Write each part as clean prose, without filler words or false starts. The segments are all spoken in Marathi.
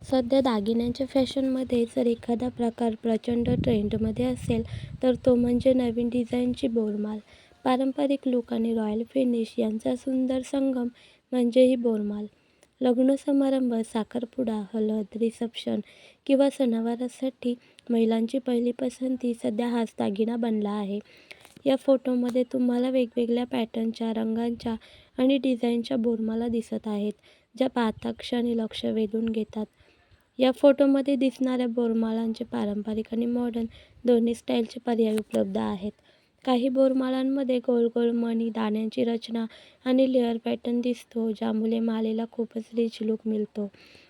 सध्या दागिन्यांच्या फॅशनमध्ये जर एखादा प्रकार प्रचंड ट्रेंडमध्ये असेल, तर तो म्हणजे नवीन डिझाईनची बोरमाल. पारंपरिक लूक आणि रॉयल फिनिश यांचा सुंदर संगम म्हणजे ही बोरमाल. लग्नसमारंभ, साखरपुडा, हळद, रिसेप्शन किंवा सणावारासाठी महिलांची पहिली पसंती सध्या हाच दागिना बनला आहे. या फोटोमध्ये तुम्हाला वेगवेगळ्या पॅटर्नच्या, रंगांच्या आणि डिझाईनच्या बोरमाला दिसत आहेत, ज्या पाहताक्षणी लक्ष वेधून घेतात. या फोटोमध्ये दिसणाऱ्या बोरमाळांचे पारंपरिक आणि मॉडर्न दोन्ही स्टाईलचे पर्याय उपलब्ध आहेत. काही बोरमाळांमध्ये गोल गोल मणी, दाण्यांची रचना आणि लेअर पॅटर्न दिसतो, ज्यामुळे मालेला खूपच रिच लूक मिळतो.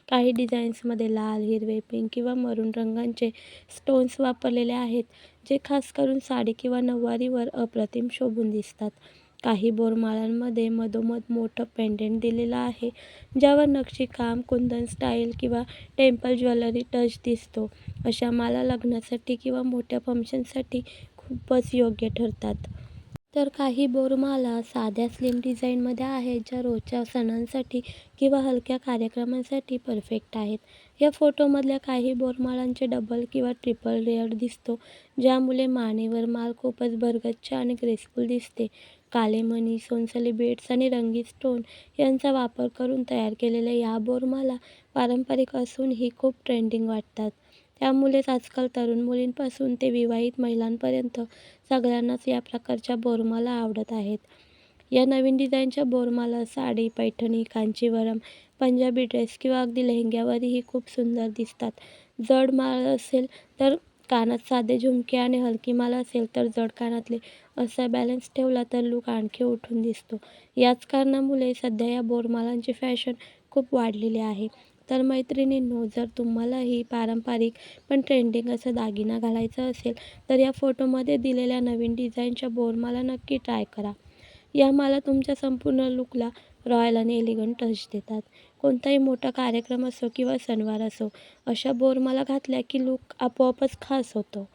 काही डिझाईन्समध्ये लाल, हिरवे, पिंक किंवा मरून रंगांचे स्टोन्स वापरलेले आहेत, जे खास करून साडी किंवा नऊवारीवर अप्रतिम शोभून दिसतात. काही बोरमाळांमध्ये मधोमध मोठं पेंडंट दिलेलं आहे, ज्यावर नक्षीकाम, कुंदन स्टाईल किंवा टेम्पल ज्वेलरी टच दिसतो. अशा माला लग्नासाठी किंवा मोठ्या फंक्शनसाठी खूपच योग्य ठरतात. तर काही बोरमाला साध्या स्लिम डिझाईनमध्ये आहेत, ज्या रोजच्या सणांसाठी किंवा हलक्या कार्यक्रमांसाठी परफेक्ट आहेत. या फोटोमधल्या काही बोरमाळांचे डबल किंवा ट्रिपल लेयर दिसतो, ज्यामुळे मानेवर माल खूपच भरगच्च आणि ग्रेसफुल दिसते. काळे मणी, सोनसली बीड्स आणि रंगीत स्टोन यांचा वापर करून तयार केलेल्या या बोरमाला पारंपरिक असूनही खूप ट्रेंडिंग वाटतात. त्यामुळेच आजकाल तरुण मुलींपासून ते विवाहित महिलांपर्यंत सगळ्यांनाच या प्रकारच्या बोरमाला आवडत आहेत. या नवीन डिझाईनच्या बोरमाला साडी, पैठणी, कांजीवरम, पंजाबी ड्रेस किंवा अगदी लेहंग्यावरही खूप सुंदर दिसतात. जड माळ असेल तर कानात साधे झुमके आणि हलकी माळ असेल तर जड कानातले, असा बॅलन्स ठेवला तर लूक आणखी उठून दिसतो. याच कारणामुळे सध्या या बोरमालांची फॅशन खूप वाढलेली आहे. तर मैत्रिणींनो, जर तुम्हालाही पारंपरिक पण ट्रेंडिंग असा दागिना घालायचा असेल, तर या फोटोमध्ये दिलेल्या नवीन डिझाईनच्या बोरमाला नक्की ट्राय करा. या माला तुमच्या संपूर्ण लूकला रॉयल आणि एलिगंट टच देतात. कोणताही मोठा कार्यक्रम असो किंवा सणवार असो, अशा बोरमाला घातल्या की लूक आपोआपच खास होतो.